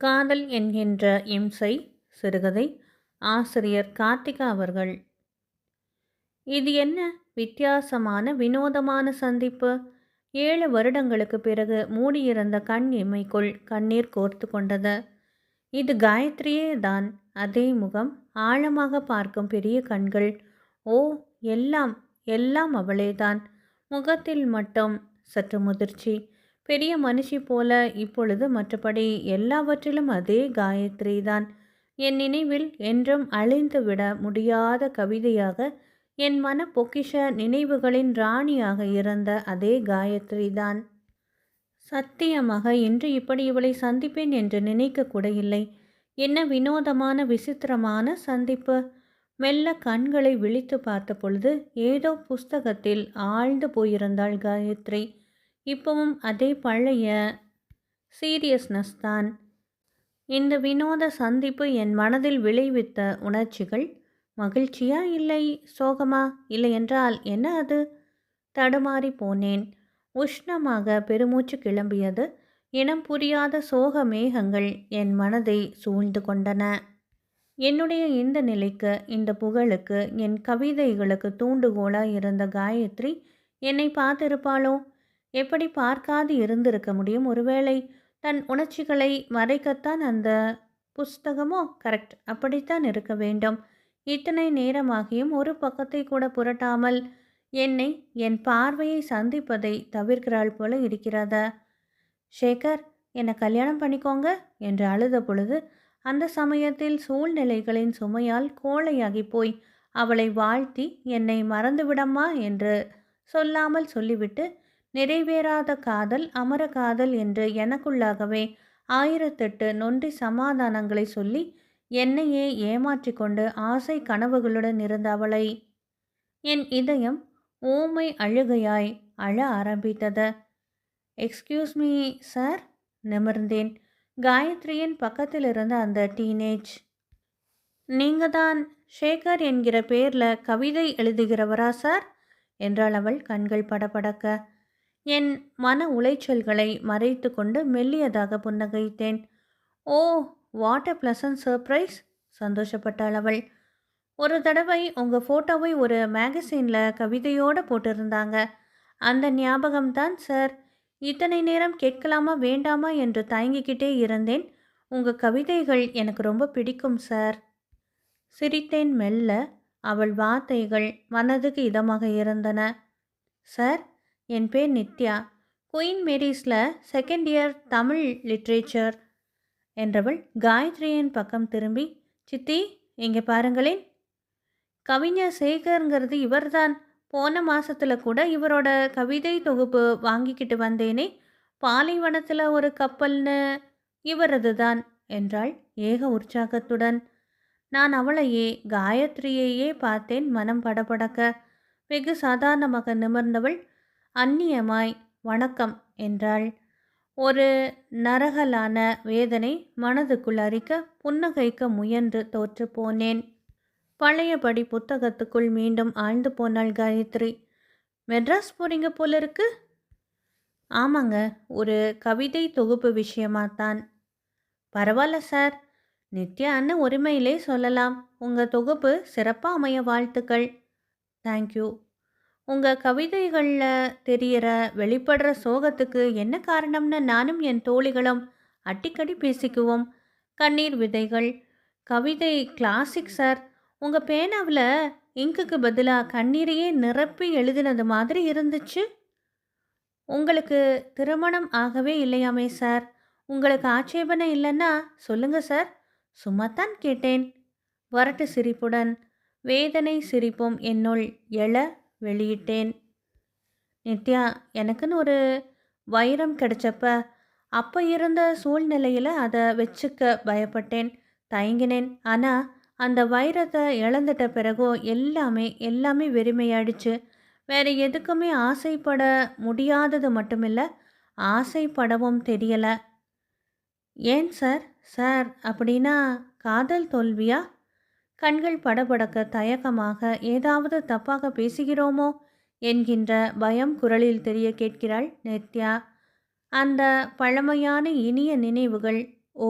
காதல் என்கின்ற இம்சை சிறுகதை. ஆசிரியர் கார்த்திகா அவர்கள். இது என்ன வித்தியாசமான வினோதமான சந்திப்பு! 7 வருடங்களுக்கு பிறகு மூடியிருந்த கண் இமைக்குள் கண்ணீர் கோர்த்து கொண்டது. இது காயத்ரியே தான். அதே முகம், ஆழமாக பார்க்கும் பெரிய கண்கள். ஓ, எல்லாம் எல்லாம் அவளேதான். முகத்தில் மட்டும் சற்று முதிர்ச்சி. பெரிய மனுஷி போல. இப்பொழுது மற்றபடி எல்லாவற்றிலும் அதே காயத்ரி தான். என் நினைவில் என்றும் அழிந்துவிட முடியாத கவிதையாக, என் மன பொக்கிஷ நினைவுகளின் ராணியாக இருந்த அதே காயத்ரி தான். சத்தியமாக இன்று இப்படி இவளை சந்திப்பேன் என்று நினைக்க கூட இல்லை. என்ன வினோதமான விசித்திரமான சந்திப்பு! மெல்ல கண்களை விழித்து பார்த்த பொழுது ஏதோ புஸ்தகத்தில் ஆழ்ந்து போயிருந்தாள் காயத்ரி. இப்பவும் அதே பழைய சீரியஸ்னஸ் தான். இந்த வினோத சந்திப்பு என் மனதில் விளைவித்த உணர்ச்சிகள். மகிழ்ச்சியா, இல்லை சோகமா, இல்லை என்றால் என்ன அது? தடுமாறி போனேன். உஷ்ணமாக பெருமூச்சு கிளம்பியது. இனம் புரியாத சோக மேகங்கள் என் மனதை சூழ்ந்து கொண்டன. என்னுடைய இந்த நிலைக்கு, இந்த புகழுக்கு, என் கவிதைகளுக்கு தூண்டுகோலாய் இருந்த காயத்ரி என்னை பார்த்திருப்பாளோ? எப்படி பார்க்காது இருந்திருக்க முடியும்? ஒருவேளை தன் உணர்ச்சிகளை மறைக்கத்தான் அந்த புஸ்தகமோ? கரெக்ட், அப்படித்தான் இருக்க வேண்டும். இத்தனை நேரமாகியும் ஒரு பக்கத்தை கூட புரட்டாமல் என்னை, என் பார்வையை சந்திப்பதை தவிர்க்கிறாள் போல இருக்கிறதா? சேகர், என்னை கல்யாணம் பண்ணிக்கோங்க என்று அழுத பொழுது, அந்த சமயத்தில் சூழ்நிலைகளின் சுமையால் கோழையாகி போய் அவளை வாழ்த்தி என்னை மறந்துவிடம்மா என்று சொல்லாமல் சொல்லிவிட்டு, நிறைவேறாத காதல் அமர காதல் என்று எனக்குள்ளாகவே 1008 நொண்டி சமாதானங்களை சொல்லி என்னையே ஏமாற்றி கொண்டு ஆசை கனவுகளுடன் இருந்த அவளை என் இதயம் ஊமை அழுகையாய் அழ ஆரம்பித்தது. Excuse me sir. நிமிர்ந்தேன். காயத்ரியின் பக்கத்தில் இருந்த அந்த டீனேஜ். நீங்க தான் சேகர் என்கிற பேரில் கவிதை எழுதுகிறவரா சார் என்றாள் அவள் கண்கள் படபடக்க. என் மன உளைச்சல்களை மறைத்து கொண்டு மெல்லியதாக புன்னகைத்தேன். ஓ, வாட் அ ப்ளசன்ட் சர்ப்ரைஸ்! சந்தோஷப்பட்டாள் அவள். ஒரு தடவை உங்கள் ஃபோட்டோவை ஒரு மேகசினில் கவிதையோடு போட்டிருந்தாங்க. அந்த ஞாபகம்தான் சார். இத்தனை நேரம் கேட்கலாமா வேண்டாமா என்று தயங்கிக்கிட்டே இருந்தேன். உங்கள் கவிதைகள் எனக்கு ரொம்ப பிடிக்கும் சார். சிரித்தேன் மெல்ல. அவள் வார்த்தைகள் மனதுக்கு இதமாக இருந்தன. சார், என் பேர் நித்யா. குயின் மேரிஸில் செகண்ட் இயர் தமிழ் லிட்ரேச்சர் என்றவள் காயத்ரியின் பக்கம் திரும்பி, சித்தி இங்கே பாருங்களேன், கவிஞர் சேகருங்கிறது இவர்தான். போன மாதத்தில் கூட இவரோட கவிதை தொகுப்பு வாங்கிக்கிட்டு வந்தேனே, பாலைவனத்தில் ஒரு கப்பல்னு இவரது தான் என்றாள் ஏக உற்சாகத்துடன். நான் அவளையே, காயத்ரியையே பார்த்தேன். மனம் படபடக்க. வெகு சாதாரணமாக நிமிர்ந்தவள் அந்நியமாய் வணக்கம் என்றாள். ஒரு நரகலான வேதனை மனதுக்குள் அரிக்க புன்னகைக்க முயன்று தோற்று போனேன். பழையபடி புத்தகத்துக்குள் மீண்டும் ஆழ்ந்து போனாள் காயத்ரி. மெட்ராஸ் போறீங்க போல இருக்கு? ஆமாங்க, ஒரு கவிதை தொகுப்பு விஷயமாத்தான். பரவாயில்ல சார். நித்யா அண்ணன் உரிமையிலே சொல்லலாம். உங்கள் தொகுப்பு சிறப்பாக அமைய வாழ்த்துக்கள். தேங்க்யூ. உங்கள் கவிதைகளில் தெரிகிற வெளிப்படுற சோகத்துக்கு என்ன காரணம்னு நானும் என் தோழிகளும் அடிக்கடி பேசிக்குவோம். கண்ணீர் விதைகள். கவிதை கிளாசிக் சார். உங்கள் பேனாவில் இங்குக்கு பதிலாக கண்ணீரையே நிரப்பி எழுதினது மாதிரி இருந்துச்சு. உங்களுக்கு திருமணம் ஆகவே இல்லையாமே சார்? உங்களுக்கு ஆட்சேபனை இல்லைன்னா சொல்லுங்கள் சார். சும்மாத்தான் கேட்டேன். வரட்டு சிரிப்புடன் வேதனை சிரிப்பும் என்னுள் எழ வெளியிட்டேன். நித்யா, எனக்குன்னு ஒரு வைரம் கிடைச்சப்ப அப்போ இருந்த சூழ்நிலையில் அதை வச்சுக்க பயப்பட்டேன், தயங்கினேன். ஆனால் அந்த வைரத்தை இழந்துட்ட பிறகோ எல்லாமே வெறுமையாயிடுச்சு. வேறு எதுக்குமே ஆசைப்பட முடியாதது மட்டுமில்லை, ஆசைப்படவும் தெரியலை. ஏன் சார்? சார் அப்படின்னா காதல் தோல்வியா? கண்கள் படபடக்க தயக்கமாக ஏதாவது தப்பாக பேசுகிறோமோ என்கின்ற பயம் குரலில் தெரிய கேட்கிறாள் நித்யா. அந்த பழமையான இனிய நினைவுகள் ஓ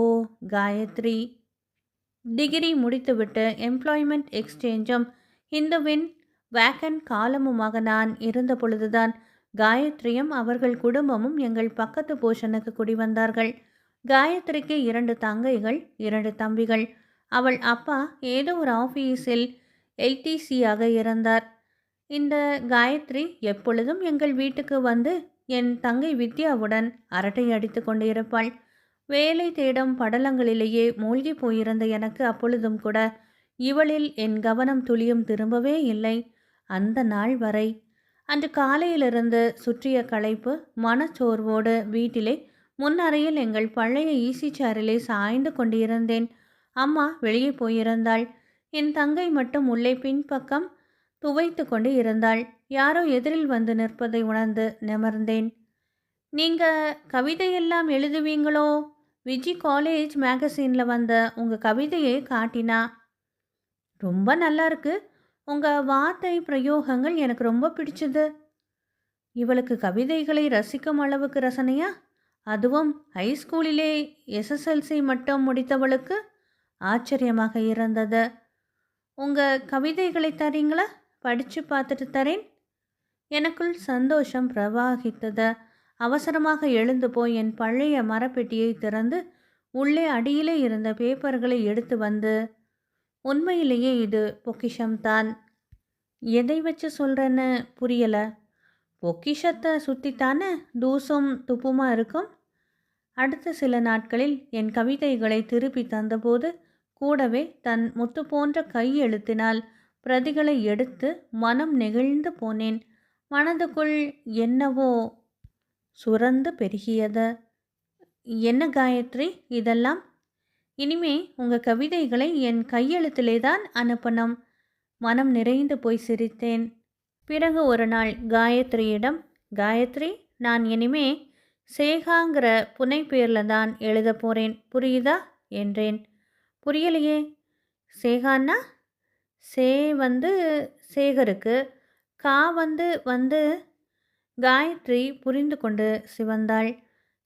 காயத்ரி! டிகிரி முடித்துவிட்டு எம்ப்ளாய்மெண்ட் எக்ஸ்சேஞ்சும் இந்துவின் வேக்கன் காலமுமாக நான் இருந்த பொழுதுதான் காயத்ரியும் அவர்கள் குடும்பமும் எங்கள் பக்கத்து போஷனுக்கு குடிவந்தார்கள். காயத்ரிக்கு 2 தங்கைகள், 2 தம்பிகள். அவள் அப்பா ஏதோ ஒரு ஆஃபீஸில் எல்டிசியாக இருந்தார். இந்த காயத்ரி எப்பொழுதும் எங்கள் வீட்டுக்கு வந்து என் தங்கை வித்யாவுடன் அரட்டை அடித்து கொண்டிருப்பாள். வேலை தேடும் படலங்களிலேயே மூழ்கி போயிருந்த எனக்கு அப்பொழுதும் கூட இவளில் என் கவனம் துளியும் திரும்பவே இல்லை. அந்த நாள் வரை. அன்று காலையிலிருந்து சுற்றிய களைப்பு மனச்சோர்வோடு வீட்டிலே முன்னறையில் எங்கள் பழைய ஈசி சேரிலே சாய்ந்து கொண்டிருந்தேன். அம்மா வெளியே போயிருந்தாள். என் தங்கை மட்டும் உள்ளே பின்பக்கம் துவைத்து கொண்டு இருந்தாள். யாரோ எதிரில் வந்து நிற்பதை உணர்ந்து நிமிர்ந்தேன். நீங்க கவிதையெல்லாம் எழுதுவீங்களோ? விஜி காலேஜ் மேகசினில் வந்த உங்கள் கவிதையை காட்டினா. ரொம்ப நல்லா இருக்கு. உங்கள் வார்த்தை பிரயோகங்கள் எனக்கு ரொம்ப பிடிச்சது. இவளுக்கு கவிதைகளை ரசிக்கும் அளவுக்கு ரசனையா? அதுவும் ஹைஸ்கூலிலே எஸ்எஸ்எல்சி மட்டும் முடித்தவளுக்கு? ஆச்சரியமாக இருந்தது. உங்கள் கவிதைகளை தரீங்களா? படித்து பார்த்துட்டு தரேன். எனக்குள் சந்தோஷம் பிரவாகித்தது. அவசரமாக எழுந்து போய் என் பழைய மரப்பெட்டியை திறந்து உள்ளே அடியிலே இருந்த பேப்பர்களை எடுத்து வந்து, உண்மையிலேயே இது பொக்கிஷம்தான். எதை வச்சு சொல்கிறேன்னு புரியலை. பொக்கிஷத்தை சுற்றித்தானே தூசும் துப்புமா இருக்கும். அடுத்த சில நாட்களில் என் கவிதைகளை திருப்பி தந்தபோது கூடவே தன் முத்து போன்ற கையெழுத்தினால் பிரதிகளை எடுத்து மனம் நெகிழ்ந்து போனேன். மனதுக்குள் என்னவோ சுரந்து பெருகியது. என்ன காயத்ரி இதெல்லாம்? இனிமே உங்கள் கவிதைகளை என் கையெழுத்திலே தான் அனுப்பணும். மனம் நிறைந்து போய் சிரித்தேன். பிறகு ஒரு நாள் காயத்ரியிடம், காயத்ரி, நான் இனிமே சேகாங்கிற புனைப்பேரில் தான் எழுத போகிறேன், புரியுதா என்றேன். புரியலையே. சேகான்னா? சே வந்து சேகருக்கு, கா வந்து வந்து காயத்ரி புரிந்து கொண்டு சிவந்தாள்,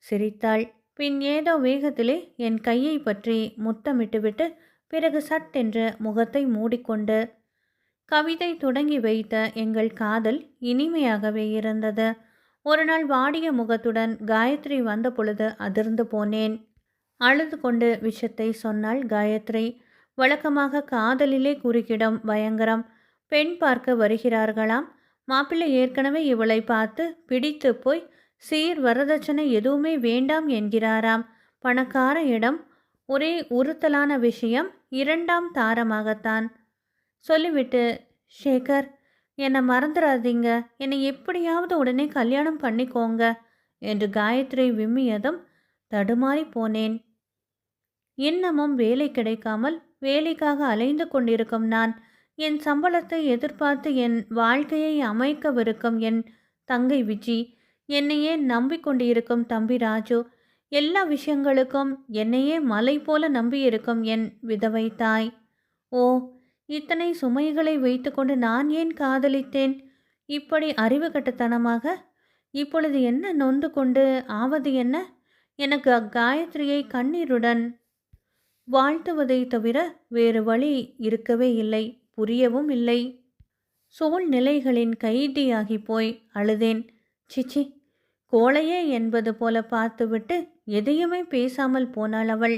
சிரித்தாள். பின் ஏதோ வேகத்திலே என் கையை பற்றி முத்தமிட்டுவிட்டு பிறகு சட்டென்று முகத்தை மூடிக்கொண்டு. கவிதை தொடங்கி வைத்த எங்கள் காதல் இனிமையாகவே இருந்தது. ஒரு நாள் வாடிய முகத்துடன் காயத்ரி வந்த பொழுது அதிர்ந்து போனேன். அழுது கொண்டு விஷயத்தை சொன்னாள் காயத்ரி. வழக்கமாக காதலிலே குறுக்கிடும் பயங்கரம். பெண் பார்க்க வருகிறார்களாம். மாப்பிள்ளை ஏற்கனவே இவளை பார்த்து பிடித்து போய் சீர் வரதட்சணை எதுவுமே வேண்டாம் என்கிறாராம். பணக்கார இடம். ஒரே உறுத்தலான விஷயம், 2ஆம் தாரமாகத்தான். சொல்லிவிட்டு, சேகர், என்னை மறந்துடாதீங்க, என்னை எப்படியாவது உடனே கல்யாணம் பண்ணிக்கோங்க என்று காயத்ரி விம்மியதும் தடுமாறி போனேன். இன்னமும் வேலை கிடைக்காமல் வேலைக்காக அலைந்து கொண்டிருக்கும் நான், என் சம்பளத்தை எதிர்பார்த்து என் வாழ்க்கையை அமைக்கவிருக்கும் என் தங்கை விஜி, என்னையே நம்பிக்கொண்டிருக்கும் தம்பி ராஜு, எல்லா விஷயங்களுக்கும் என்னையே மலை போல நம்பியிருக்கும் என் விதவை தாய். ஓ, இத்தனை சுமைகளை வைத்துக்கொண்டு நான் ஏன் காதலித்தேன்? இப்படி அறிவு கட்டத்தனமாக. இப்பொழுது என்ன நொந்து கொண்டு ஆவது என்ன? எனக்கு காயத்ரியை கண்ணீருடன் வாழ்த்துவதை தவிர வேறு வழி இருக்கவே இல்லை, புரியவும் இல்லை. சூழ்நிலைகளின் கைதியாகி போய் அழுதேன். சிச்சி, கோழையே என்பது போல பார்த்துவிட்டு எதையுமே பேசாமல் போனாள் அவள்.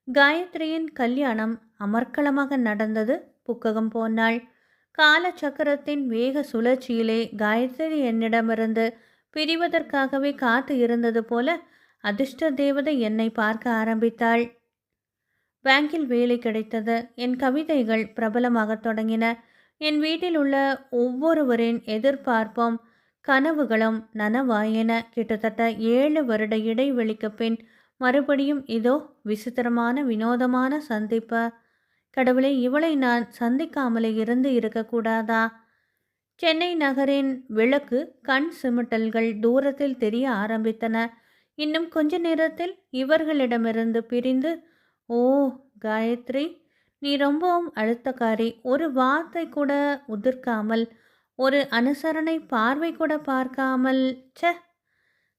காயத்ரியின் கல்யாணம் அமர்க்களமாக நடந்தது. புக்ககம் போனாள். காலச்சக்கரத்தின் வேக சுழற்சியிலே காயத்ரி என்னிடமிருந்து பிரிவதற்காகவே காத்து இருந்தது போல அதிர்ஷ்ட தேவதை என்னை பார்க்க ஆரம்பித்தாள். பேங்கில் வேலை கிடைத்தது. என் கவிதைகள் பிரபலமாக தொடங்கின. என் வீட்டில் உள்ள ஒவ்வொருவரின் எதிர்பார்ப்பும் கனவுகளும் நனவாயின. கிட்டத்தட்ட 7 வருட இடைவெளிக்கு பின் மறுபடியும் இதோ விசித்திரமான வினோதமான சந்திப்பு. கடவுளே, இவளை நான் சந்திக்காமலே இருந்து இருக்கக்கூடாதா? சென்னை நகரின் விளக்கு கண் சிமிட்டல்கள் தூரத்தில் தெரிய ஆரம்பித்தன. இன்னும் கொஞ்ச நேரத்தில் இவர்களிடமிருந்து பிரிந்து, ஓ காயத்ரி, நீ ரொம்பவும் அழுத்தக்காரி. ஒரு வார்த்தை கூட உதிர்க்காமல், ஒரு அனுசரணை பார்வை கூட பார்க்காமல், ச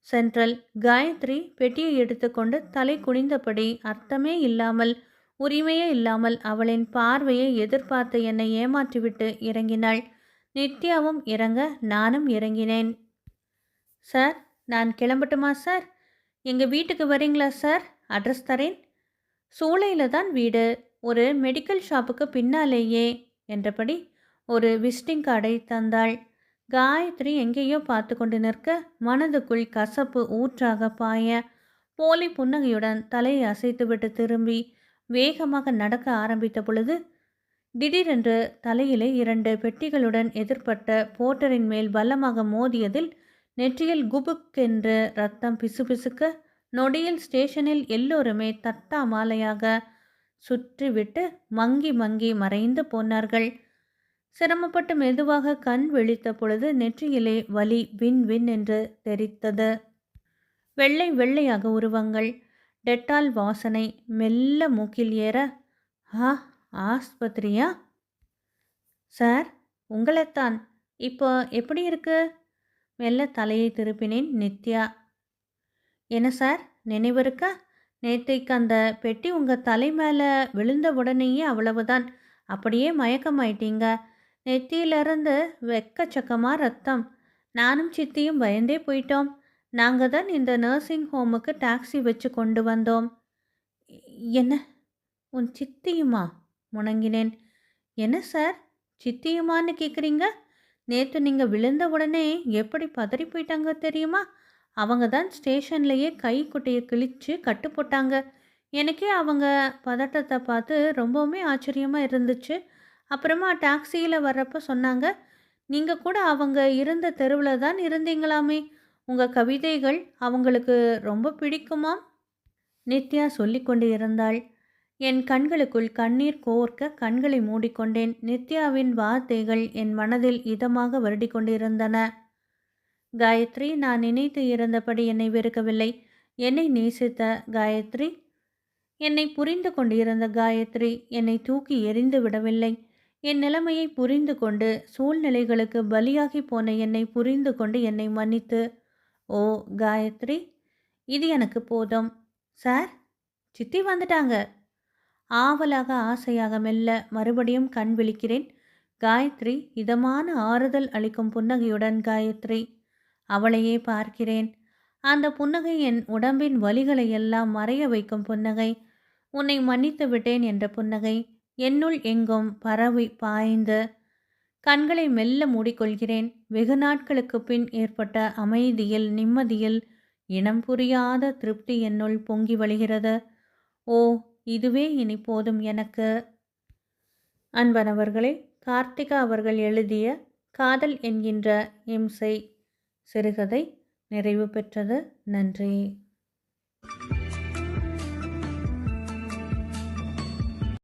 சென்ட்ரல். காயத்ரி பெட்டியை எடுத்துக்கொண்டு தலை குனிந்தபடி அர்த்தமே இல்லாமல் உரிமையே இல்லாமல் அவளின் பார்வையை எதிர்பார்த்து என்னை ஏமாற்றிவிட்டு இறங்கினாள். நித்யாவும் இறங்க நானும் இறங்கினேன். சார், நான் கிளம்பட்டுமா சார்? எங்கள் வீட்டுக்கு வரீங்களா சார்? அட்ரஸ் தரேன். சூளையில் தான் வீடு, ஒரு மெடிக்கல் ஷாப்புக்கு பின்னாலேயே என்றபடி ஒரு விசிட்டிங் கார்டை தந்தாள். காயத்ரி எங்கேயோ பார்த்து கொண்டு நிற்க மனதுக்குள் கசப்பு ஊற்றாக பாய போலி புன்னகையுடன் தலையை அசைத்துவிட்டு திரும்பி வேகமாக நடக்க ஆரம்பித்த பொழுது திடீரென்று தலையிலே 2 பெட்டிகளுடன் எதிர்பட்ட போர்ட்டரின் மேல் பலமாக மோதியதில் நெற்றியில் குபுக்கென்று ரத்தம் பிசுபிசுக்க நொடியில் ஸ்டேஷனில் எல்லோருமே தட்டா மாலையாக சுற்றிவிட்டு மங்கி மங்கி மறைந்து போனார்கள். சிரமப்பட்டு மெதுவாக கண் விழித்த பொழுது நெற்றியிலே வலி வின் வின் என்று தெரித்தது. வெள்ளை வெள்ளையாக உருவங்கள், டெட்டால் வாசனை மெல்ல மூக்கில் ஏற, ஆ, ஆஸ்பத்திரியா சார்? உங்களைத்தான். இப்போ எப்படி இருக்கு? மெல்ல தலையை திருப்பினேன். நித்யா. என்ன சார், நினைவு இருக்கா? நேற்றைக்கு அந்த பெட்டி உங்கள் தலை மேலே விழுந்த உடனேயே அவ்வளவுதான், அப்படியே மயக்கமாயிட்டீங்க. நெத்தியிலிருந்து வெக்கச்சக்கமாக ரத்தம். நானும் சித்தியும் பயந்தே போயிட்டோம். நாங்கள் தான் இந்த நர்சிங் ஹோமுக்கு டாக்ஸி வச்சு கொண்டு வந்தோம். என்ன, உன் சித்தியுமா? முணங்கினேன். என்ன சார், சித்தியுமான்னு கேட்குறீங்க? நேற்று நீங்கள் விழுந்த உடனே எப்படி பதறி போயிட்டாங்க தெரியுமா? அவங்க தான் ஸ்டேஷன்லேயே கை குட்டையை கிழிச்சு கட்டு போட்டாங்க. எனக்கே அவங்க பதட்டத்தை பார்த்து ரொம்பவுமே ஆச்சரியமாக இருந்துச்சு. அப்புறமா டாக்ஸியில் வர்றப்போ சொன்னாங்க, நீங்கள் கூட அவங்க இருந்த தெருவில் தான் இருந்தீங்களாமே. உங்கள் கவிதைகள் அவங்களுக்கு ரொம்ப பிடிக்குமாம். நித்யா சொல்லிக்கொண்டு இருந்தாள். என் கண்களுக்குள் கண்ணீர் கோர்க்க கண்களை மூடிக்கொண்டேன். நித்யாவின் வார்த்தைகள் என் மனதில் இதமாக வருடி கொண்டிருந்தன. காயத்ரி, நான் நினைத்து இருந்தபடி என்னை வெறுக்கவில்லை. என்னை நேசித்த காயத்ரி, என்னை புரிந்து கொண்டிருந்த காயத்ரி என்னை தூக்கி எறிந்து விடவில்லை. என் நிலைமையை புரிந்து கொண்டு சூழ்நிலைகளுக்கு பலியாகி போன என்னை புரிந்து கொண்டு என்னை மன்னித்து, ஓ காயத்ரி, இது எனக்கு போதும். சார், சித்தி வந்துட்டாங்க. ஆவலாக ஆசையாக மெல்ல மறுபடியும் கண் விழிக்கிறேன். காயத்ரி இதமான ஆறுதல் அளிக்கும் புன்னகையுடன். காயத்ரி, அவளையே பார்க்கிறேன். அந்த புன்னகை என் உடம்பின் வலிகளை எல்லாம் மறைய வைக்கும் புன்னகை. உன்னை மன்னித்து விட்டேன் என்ற புன்னகை என்னுள் எங்கும் பரவி பாய்ந்து கண்களை மெல்ல மூடிக்கொள்கிறேன். வெகு நாட்களுக்கு பின் ஏற்பட்ட அமைதியில் நிம்மதியில் இனம் புரியாத திருப்தி என்னுள் பொங்கி வழிகிறது. ஓ, இதுவே இனி போதும் எனக்கு. அன்பனவர்களே, கார்த்திகா அவர்கள் எழுதிய காதல் என்கின்ற இம்சை சிறுகதை நிறைவு பெற்றது. நன்றி.